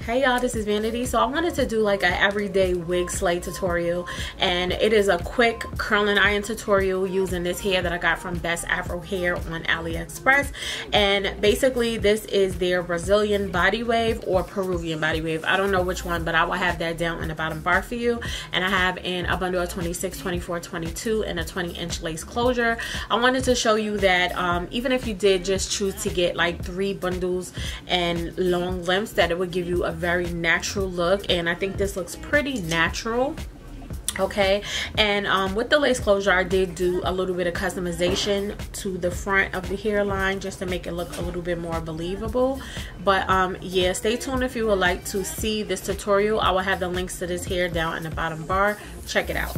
Hey y'all, this is Vanity. So I wanted to do like an everyday wig slay tutorial, and it is a quick curling iron tutorial using this hair that I got from Bestaphrohair on AliExpress. And basically this is their Brazilian body wave or Peruvian body wave. I don't know which one, but I will have that down in the bottom bar for you. And I have in a bundle of 26, 24, 22 and a 20-inch lace closure. I wanted to show you that even if you did just choose to get like 3 bundles and long lengths, that it would give you a very natural look. And I think this looks pretty natural. Okay, and with the lace closure, I did do a little bit of customization to the front of the hairline just to make it look a little bit more believable. But yeah, stay tuned if you would like to see this tutorial. I will have the links to this hair down in the bottom bar. Check it out.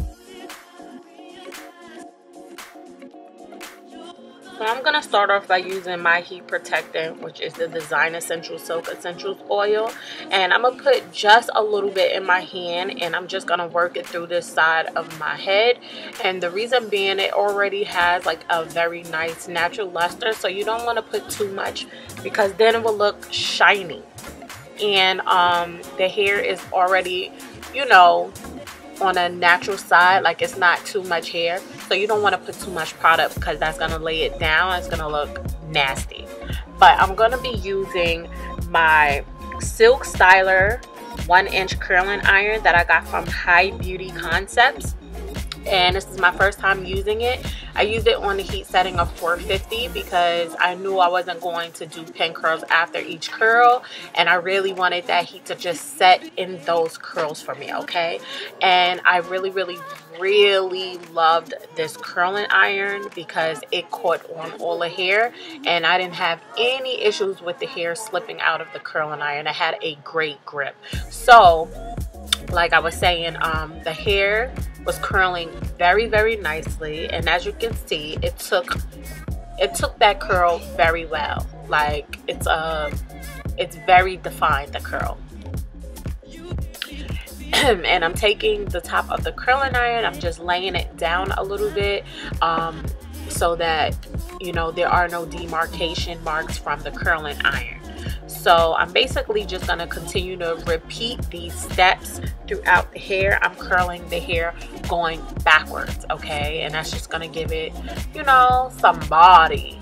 So I'm going to start off by using my heat protectant, which is the Design Essential Silk Essentials oil. And I'm going to put just a little bit in my hand, and I'm just going to work it through this side of my head. And the reason being, it already has like a very nice natural luster, so you don't want to put too much because then it will look shiny. And the hair is already, you know, on a natural side, like it's not too much hair, so you don't want to put too much product because that's going to lay it down. It's going to look nasty. But I'm going to be using my Silk Styler 1-inch curling iron that I got from High Beauty Concepts, and this is my first time using it. I used it on the heat setting of 450 because I knew I wasn't going to do pin curls after each curl, and I really wanted that heat to just set in those curls for me, okay? And I really loved this curling iron because it caught on all the hair, and I didn't have any issues with the hair slipping out of the curling iron. I had a great grip. So like I was saying, the hair was curling very nicely, and as you can see, it took that curl very well. Like it's very defined, the curl. And I'm taking the top of the curling iron, I'm just laying it down a little bit so that, you know, there are no demarcation marks from the curling iron. So I'm basically just going to continue to repeat these steps throughout the hair. I'm curling the hair going backwards, okay? And that's just going to give it, you know, some body.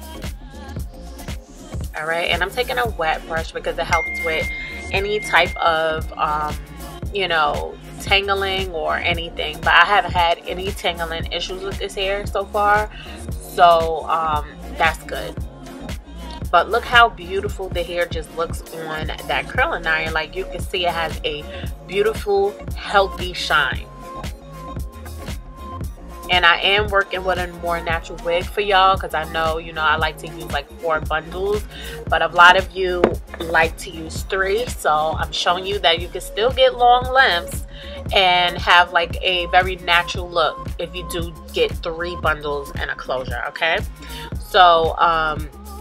All right, and I'm taking a wet brush because it helps with any type of, you know, tangling or anything. But I haven't had any tangling issues with this hair so far, so that's good. But look how beautiful the hair just looks on that curling iron. Like you can see, it has a beautiful, healthy shine. And I am working with a more natural wig for y'all because I know, you know, I like to use like 4 bundles, but a lot of you like to use 3. So I'm showing you that you can still get long lengths and have like a very natural look if you do get 3 bundles and a closure, okay? So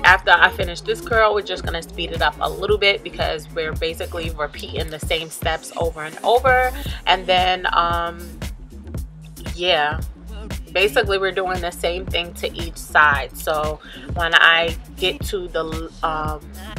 after I finish this curl, we're just going to speed it up a little bit because we're basically repeating the same steps over and over. And then, yeah, basically we're doing the same thing to each side. So when I get to the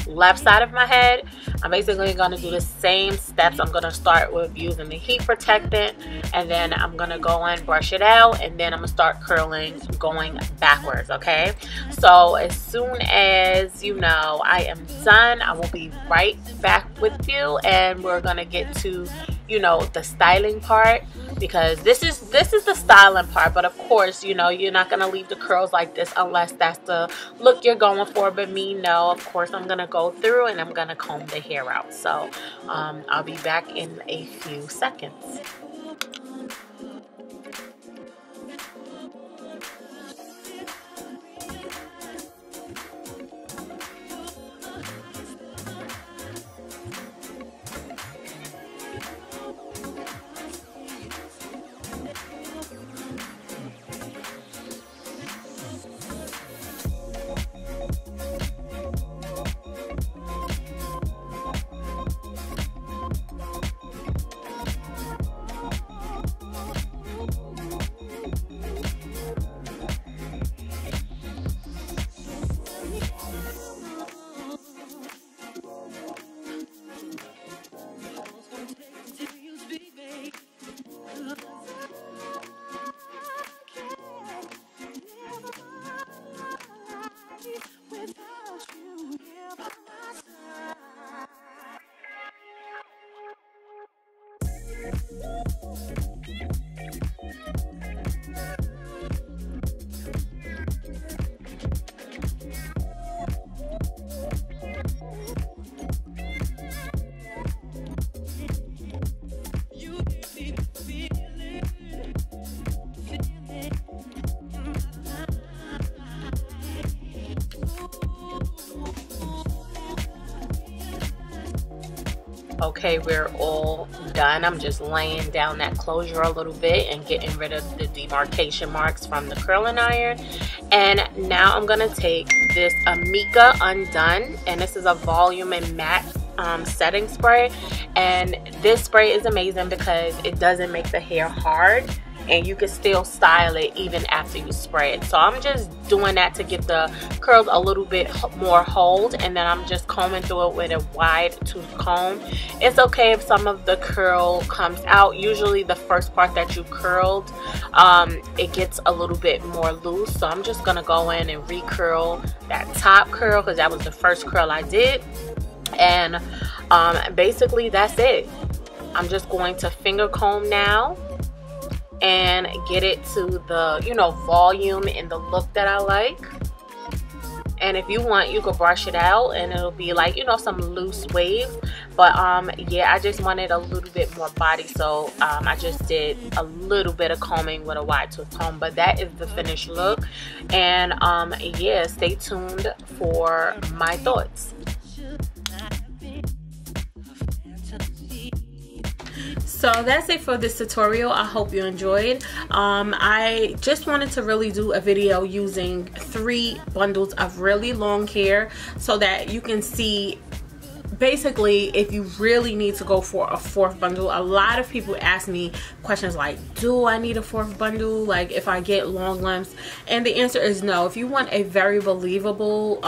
left side of my head, I'm basically going to do the same steps. I'm going to start with using the heat protectant, and then I'm going to go and brush it out, and then I'm going to start curling going backwards, okay? So as soon as, you know, I am done, I will be right back with you, and we're going to get to, you know, the styling part, because this is the styling part. But of course, you know, you're not going to leave the curls like this unless that's the look you're going for. But me, no, of course I'm going to go through and I'm going to comb the hair out. So I'll be back in a few seconds. Okay, we're all done. I'm just laying down that closure a little bit and getting rid of the demarcation marks from the curling iron. And now I'm gonna take this Amika Undone, and this is a volume and matte setting spray. And this spray is amazing because it doesn't make the hair hard, and you can still style it even after you spray it. So I'm just doing that to get the curls a little bit more hold, and then I'm just combing through it with a wide tooth comb. It's okay if some of the curl comes out. Usually the first part that you curled, it gets a little bit more loose. So I'm just gonna go in and recurl that top curl because that was the first curl I did. And basically that's it. I'm just going to finger comb now and get it to the, you know, volume and the look that I like. And if you want, you could brush it out and it'll be like, you know, some loose waves. But yeah, I just wanted a little bit more body, so I just did a little bit of combing with a wide tooth comb. But that is the finished look. And yeah, stay tuned for my thoughts. So that's it for this tutorial. I hope you enjoyed. I just wanted to really do a video using 3 bundles of really long hair so that you can see basically if you really need to go for a 4th bundle. A lot of people ask me questions like, do I need a 4th bundle, like if I get long lengths? And the answer is no. If you want a very believable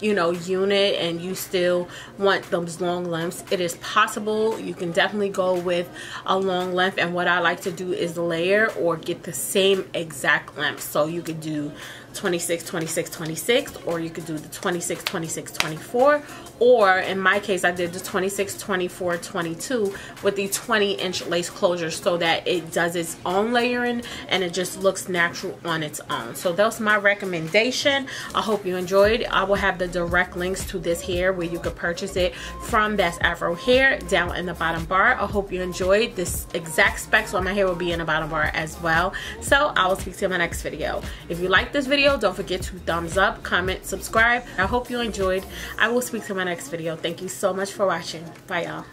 you know, unit and you still want those long lengths, it is possible. You can definitely go with a long length, and what I like to do is layer or get the same exact length. So you could do 26 26 26, or you could do the 26 26 24, or in my case I did the 26 24 22 with the 20-inch lace closure so that it does its own layering and it just looks natural on its own. So that's my recommendation. I hope you enjoyed. I will have the direct links to this hair where you could purchase it from Bestaphrohair down in the bottom bar. I hope you enjoyed. This exact specs on my hair will be in the bottom bar as well. So I will speak to you in my next video. If you like this video, don't forget to thumbs up, comment, subscribe. I hope you enjoyed. I will speak to my next video. Thank you so much for watching. Bye, y'all.